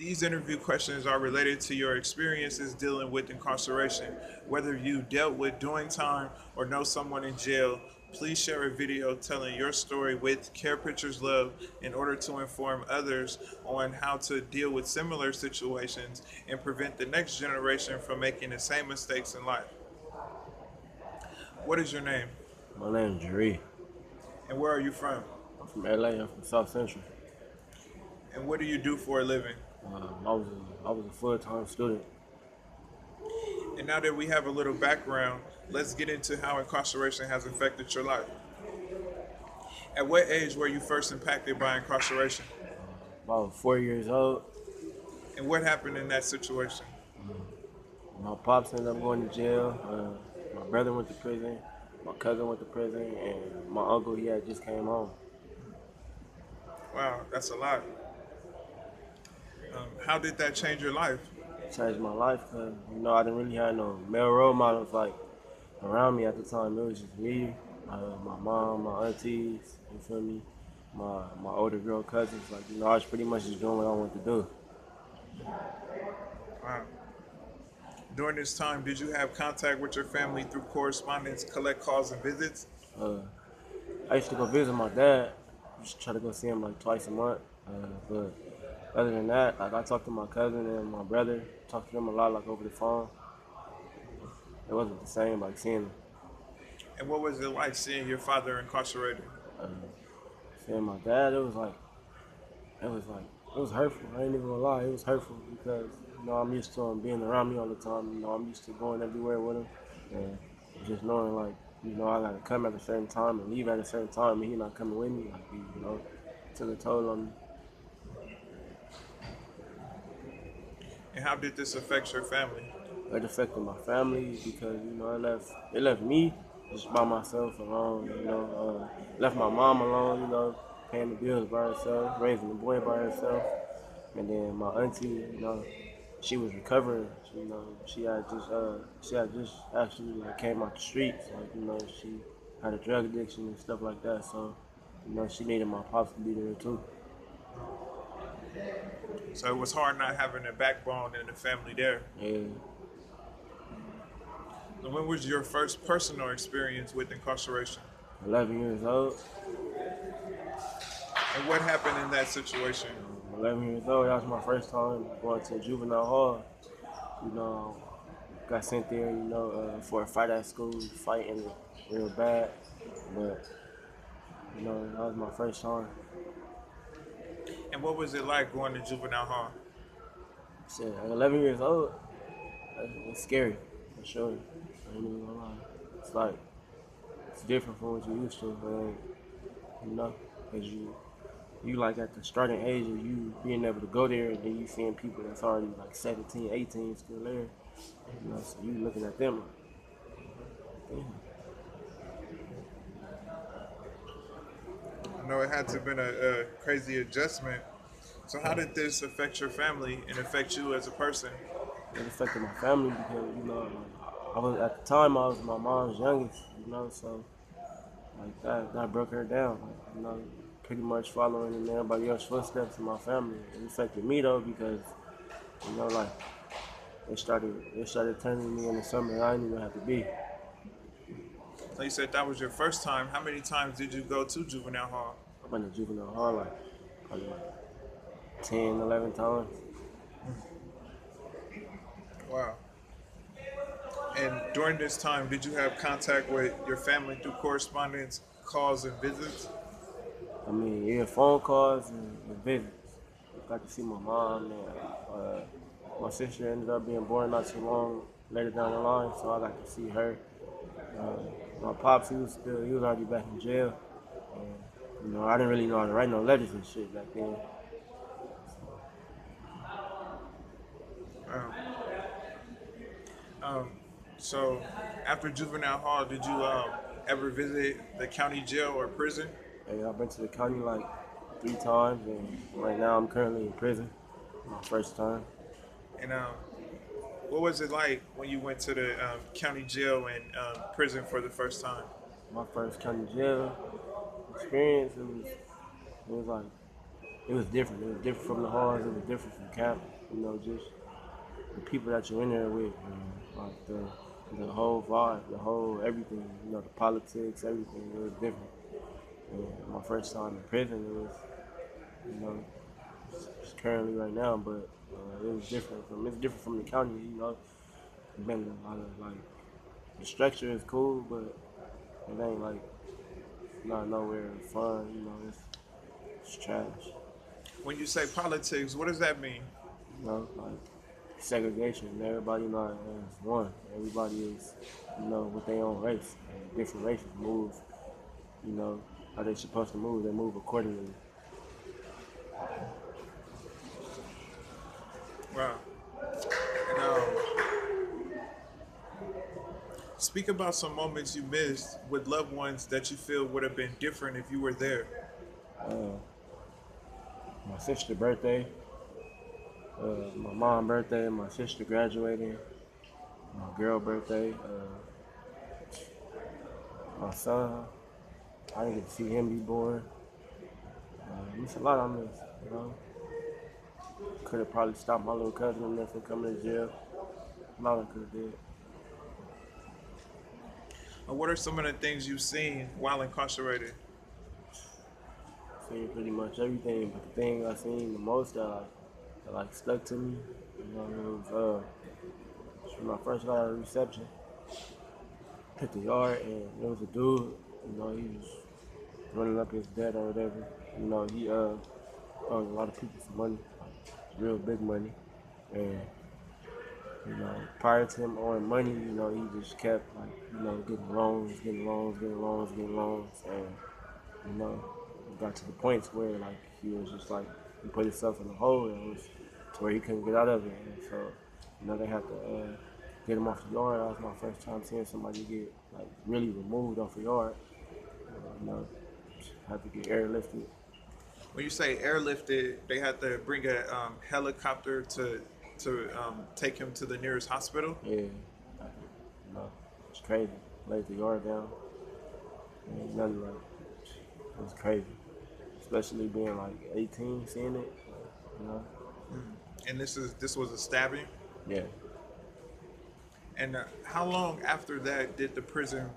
These interview questions are related to your experiences dealing with incarceration. Whether you dealt with doing time or know someone in jail, please share a video telling your story with Care Pictures Love in order to inform others on how to deal with similar situations and prevent the next generation from making the same mistakes in life. What is your name My name's Jeree. and where are you from? I'm from LA. I'm from South Central. And what do you do for a living? I was a full-time student. And now that we have a little background, let's get into how incarceration has affected your life. At what age were you first impacted by incarceration? About 4 years old. And what happened in that situation? My pops ended up going to jail. My brother went to prison. My cousin went to prison, and my uncle he had just came home. Wow, that's a lot. How did that change your life? It changed my life because I didn't really have no male role models like around me at the time. It was just me, my mom, my aunties. You feel me? My older girl cousins. Like I was pretty much just doing what I wanted to do. Wow. During this time, did you have contact with your family through correspondence, collect calls, and visits? Uh, I used to go visit my dad. Just try to go see him like twice a month. But other than that, like I talked to my cousin and my brother. Talked to them a lot, like over the phone. It wasn't the same like seeing them. And what was it like seeing your father incarcerated? Uh, Seeing my dad, it was like it was hurtful. I ain't even gonna lie, it was hurtful because I'm used to him being around me all the time. I'm used to going everywhere with him, and just knowing like I gotta come at a certain time and leave at a certain time, and he not coming with me. Like took a toll on me. And how did this affect your family? It affected my family because it left me just by myself alone. Left my mom alone. Paying the bills by herself, raising the boy by herself, and then my auntie. She was recovering. She had just actually like came out the streets. Like she had a drug addiction and stuff like that. So she needed my pops to be there too. So it was hard not having a backbone and a family there. Yeah. And when was your first personal experience with incarceration? 11 years old. And what happened in that situation? 11 years old. That was my first time going to juvenile hall. You know, got sent there. For a fight at school, fighting real bad. But that was my first time. And what was it like going to juvenile hall? Shit, at 11 years old, it's scary for sure. I ain't even gonna lie. It's like it's different from what you used to, because you like at the starting age of you being able to go there, and then you seeing people that's already like 17, 18 still there. So you looking at them like, damn. I know it had to have been a crazy adjustment. So how did this affect your family and affect you as a person? It affected my family because I was at the time I was my mom's youngest, so like that broke her down. Like, pretty much following in everybody else's footsteps in my family. It affected me though because like they started turning me into something I didn't even have to be. So you said that was your first time. How many times did you go to juvenile hall? I've been to juvenile hall like probably like 10, 11 times. Wow. And during this time, did you have contact with your family through correspondence, calls, and visits? I mean, yeah, phone calls and visits. Got to see my mom and my sister ended up being born not too long later down the line, so I got to see her. My pops, he was already back in jail. I didn't really know how to write no letters and shit back then. Um, um, so after juvenile hall, did you ever visit the county jail or prison? And I've been to the county like 3 times, and right now I'm currently in prison. My first time. And what was it like when you went to the county jail and prison for the first time? My first county jail experience, it was like it was different. It was different from the halls. It was different from camp. You know, just the people that you're in there with, like the whole vibe, the whole everything. You know, the politics, everything. It was different. And my first time in prison, it was, you know, it's currently right now, but it was different from. It's different from the county. You know, it's been a lot of like the structure is cool, but it ain't like not nowhere fun. You know, it's trash. When you say politics, what does that mean? You know, like segregation. Everybody not as one. Everybody is, you know, with their own race. And different races move, you know, how they supposed to move. They move accordingly. Wow. And speak about some moments you missed with loved ones that you feel would have been different if you were there. Uh, my sister's birthday, my mom's birthday, my sister graduating, my girl birthday, my son. I didn't get to see him be born. It's a lot I miss, you know. Could have probably stopped my little cousin in there from coming to jail. A lot I could have did. And what are some of the things you've seen while incarcerated? Seen pretty much everything, but the thing I seen the most that stuck to me, you know, it was when I first got out of reception, hit the yard, and there was a dude, you know, he was running up his debt or whatever. You know, he owed a lot of people some money, real big money, and you know, prior to him owing money, you know, he just kept like, you know, getting loans, getting loans, getting loans, getting loans, and you know, it got to the points where like he was just like he put himself in a hole and it was to where he couldn't get out of it. And so, you know, they had to get him off the yard. That was my first time seeing somebody get like really removed off the yard. You know, had to get airlifted. When you say airlifted, they had to bring a helicopter to take him to the nearest hospital. Yeah, like, you know, it's crazy. Laid the yard down. Ain't nothing like it was crazy, especially being like 18, seeing it. You know, And this was a stabbing. yeah. And how long after that did the prison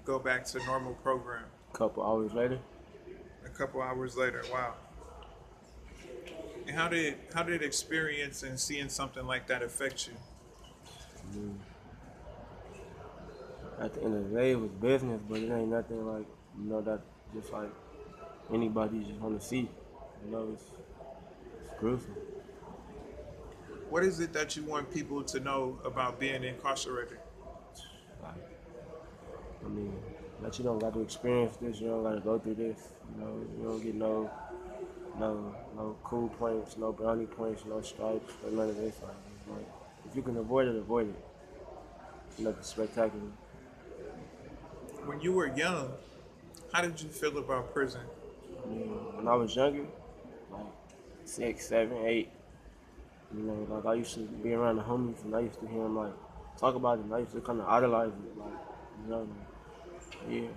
go back to normal program? Couple hours later, A couple hours later. Wow. And how did experience and seeing something like that affect you? at the end of the day, it was business, but it ain't nothing like, you know, that just like anybody just want to see. You know, it's gruesome. What is it that you want people to know about being incarcerated? Like, I mean, that you don't got to experience this, you don't got to go through this. You know, you don't get no cool points, no brownie points, no stripes, or none of this. Like, if you can avoid it, avoid it. It's nothing spectacular. When you were young, how did you feel about prison? I mean, when I was younger, like 6, 7, 8, you know, like I used to be around the homies and I used to hear them like talk about it and I used to kind of idolize it, like, you know, like, yeah,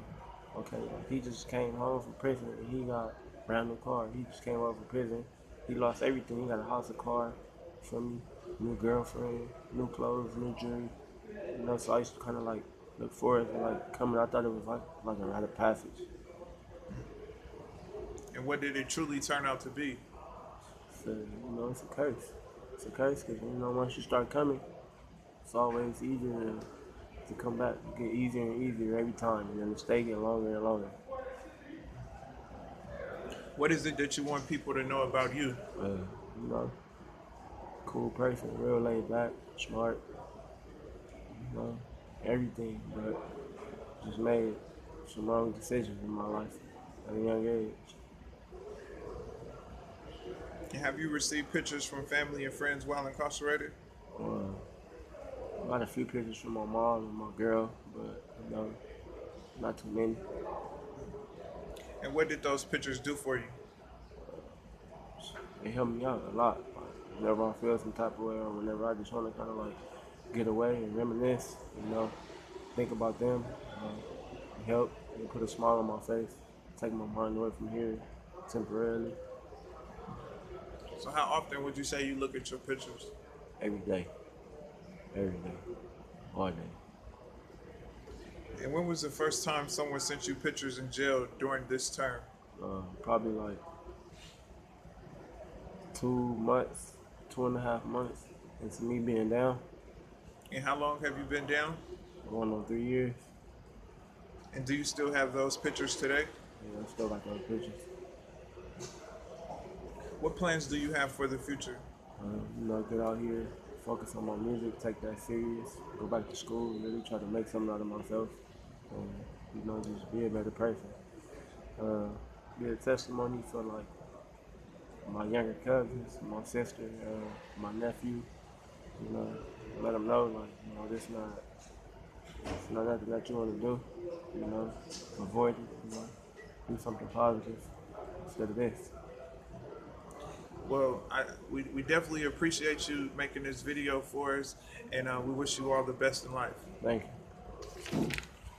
okay, like he just came home from prison and he got a brand new car. He just came home from prison. He lost everything. He got a house, a car, for me, new girlfriend, new clothes, new jewelry. You know, so I used to kind of like look forward to like coming. I thought it was like a rite of passage. And what did it truly turn out to be? So, you know, it's a curse. It's a curse because, you know, once you start coming, it's always easier to come back. It get easier and easier every time, and then the stay get longer and longer. What is it that you want people to know about you? You know, cool person, real laid back, smart, you know, everything, but just made some wrong decisions in my life at a young age. And have you received pictures from family and friends while incarcerated? Uh, I got a few pictures from my mom and my girl, but, you know, not too many. And what did those pictures do for you? It helped me out a lot. Like, whenever I feel some type of way or whenever I just want to kind of like get away and reminisce, you know, think about them, it help and put a smile on my face, take my mind away from here temporarily. So how often would you say you look at your pictures? Every day, all day. And when was the first time someone sent you pictures in jail during this term? Probably like 2 months, 2.5 months into me being down, And how long have you been down? going on 3 years. And do you still have those pictures today? Yeah, I still got those pictures. What plans do you have for the future? Get out here, focus on my music, take that serious, go back to school, really try to make something out of myself, and just be a better person. Uh, be a testimony for like my younger cousins, my sister, my nephew. You know, let them know like this not it's not nothing that you want to do. Avoid it. Do something positive instead of this. Well, we definitely appreciate you making this video for us, and we wish you all the best in life. Thank you.